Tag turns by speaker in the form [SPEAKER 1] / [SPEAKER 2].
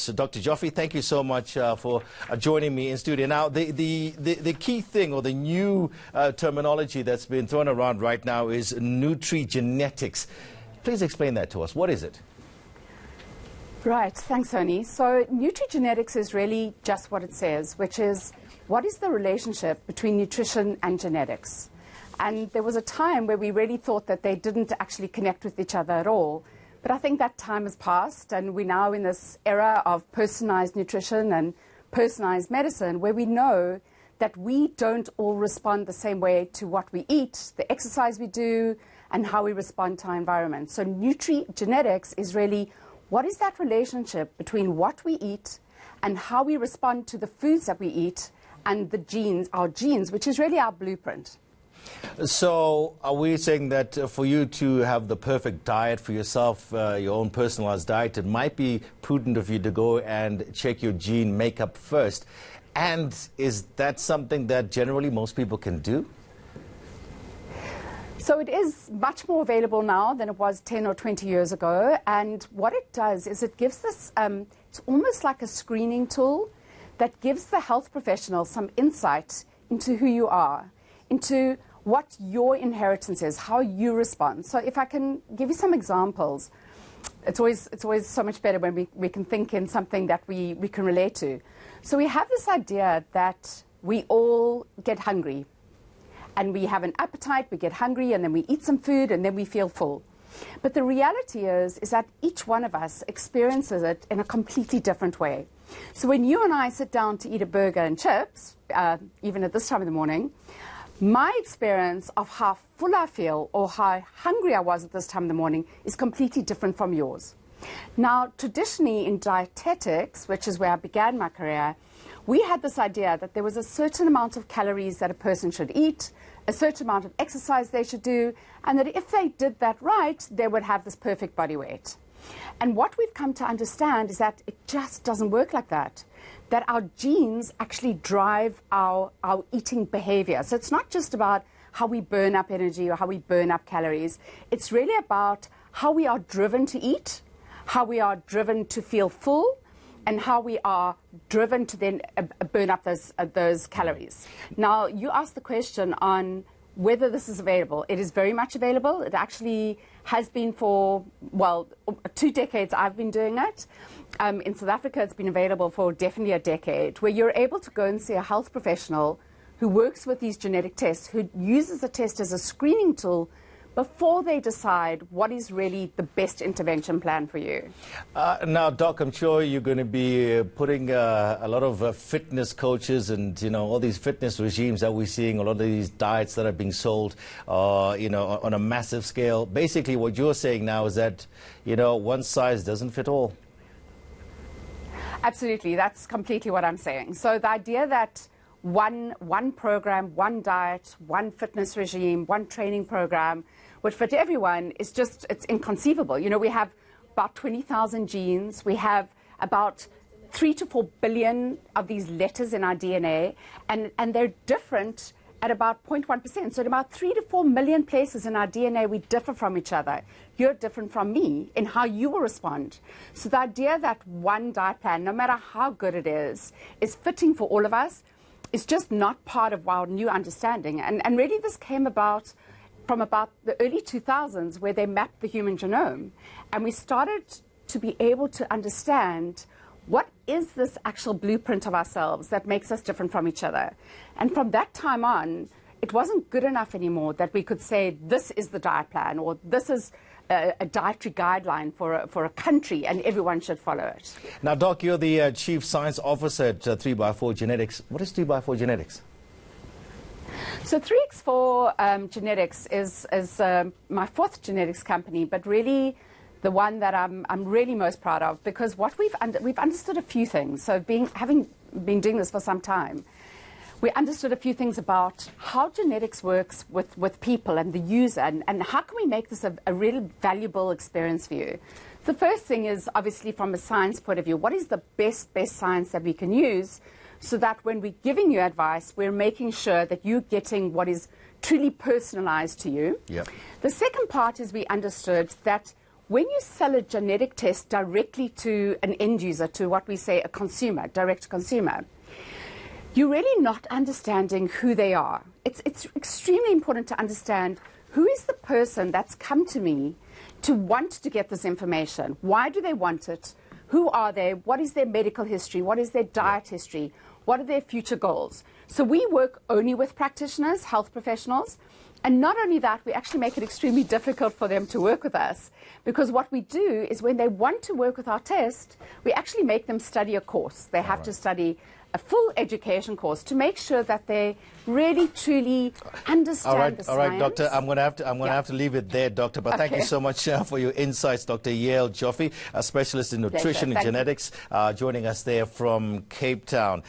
[SPEAKER 1] course, Dr. Joffrey, thank you so much for joining me in studio. Now, the key thing or the new terminology that's been thrown around right now is nutrigenetics. Please explain that to us. What is it?
[SPEAKER 2] Right, thanks, Tony. So nutrigenetics is really just what it says, which is what is the relationship between nutrition and genetics? And there was a time where we really thought that they didn't actually connect with each other at all. But I think that time has passed, and we're now in this era of personalized nutrition and personalized medicine where we know that we don't all respond the same way to what we eat, the exercise we do, and how we respond to our environment. So nutrigenetics is really what is that relationship between what we eat and how we respond to the foods that we eat and the genes, our genes, which is really our blueprint.
[SPEAKER 1] So are we saying that for you to have the perfect diet for yourself, your own personalized diet, it might be prudent of you to go and check your gene makeup first? And is that something that generally most people can do?
[SPEAKER 2] So it is much more available now than it was 10 or 20 years ago. And what it does is it gives this, it's almost like a screening tool that gives the health professional some insight into who you are, into what your inheritance is, how you respond. So if I can give you some examples, it's always so much better when we can think in something that we can relate to. So we have this idea that we all get hungry and we have an appetite, we get hungry, and then we eat some food and then we feel full. But the reality is that each one of us experiences it in a completely different way. So when you and I sit down to eat a burger and chips, even at this time of the morning, my experience of how full I feel or how hungry I was at this time of the morning is completely different from yours. Now, traditionally in dietetics, which is where I began my career, we had this idea that there was a certain amount of calories that a person should eat, a certain amount of exercise they should do, and that if they did that right, they would have this perfect body weight. And what we've come to understand is that it just doesn't work like that. That our genes actually drive our eating behavior. So it's not just about how we burn up energy or how we burn up calories. It's really about how we are driven to eat, how we are driven to feel full, and how we are driven to then burn up those calories. Now, you asked the question on whether this is available. It is very much available. It actually has been for, well, 2 decades I've been doing it. In South Africa, it's been available for definitely a decade, where you're able to go and see a health professional who works with these genetic tests, who uses the test as a screening tool before they decide what is really the best intervention plan for you.
[SPEAKER 1] Now, Doc, I'm sure you're going to be putting a lot of fitness coaches and, all these fitness regimes that we're seeing, a lot of these diets that are being sold, on a massive scale. Basically, what you're saying now is that, one size doesn't fit all.
[SPEAKER 2] Absolutely. That's completely what I'm saying. So the idea that one program, one diet, one fitness regime, one training program would fit everyone is just, it's inconceivable. We have about 20,000 genes. We have about 3 to 4 billion of these letters in our DNA, and they're different at about 0.1%. So at about 3 to 4 million places in our DNA, we differ from each other. You're different from me in how you will respond. So the idea that one diet plan, no matter how good it is fitting for all of us, is just not part of our new understanding. And really this came about from about the early 2000s, where they mapped the human genome. And we started to be able to understand what is this actual blueprint of ourselves that makes us different from each other. And from that time on, it wasn't good enough anymore that we could say this is the diet plan or this is a dietary guideline for a country and everyone should follow it.
[SPEAKER 1] Now, Doc, you're the Chief Science Officer at 3x4 Genetics. What is 3x4 Genetics?
[SPEAKER 2] So 3x4 Genetics is my 4th genetics company, but really the one that I'm really most proud of, because what we've understood a few things. So having been doing this for some time, we understood a few things about how genetics works with people and the user, and how can we make this a really valuable experience for you. The first thing is obviously from a science point of view, what is the best science that we can use so that when we're giving you advice, we're making sure that you're getting what is truly personalized to you.
[SPEAKER 1] Yep.
[SPEAKER 2] The second part is we understood that when you sell a genetic test directly to an end user, to what we say a consumer, direct consumer, you're really not understanding who they are. It's extremely important to understand who is the person that's come to me to want to get this information. Why do they want it? Who are they? What is their medical history? What is their diet history? What are their future goals? So we work only with practitioners, health professionals. And not only that, we actually make it extremely difficult for them to work with us, because what we do is when they want to work with our test, we actually make them study a course. They have to study a full education course to make sure that they really truly understand the science.
[SPEAKER 1] All right, Doctor, I'm going to have to leave it there, Doctor. But thank you so much for your insights, Dr. Yael Joffe, a specialist in nutrition and genetics, joining us there from Cape Town.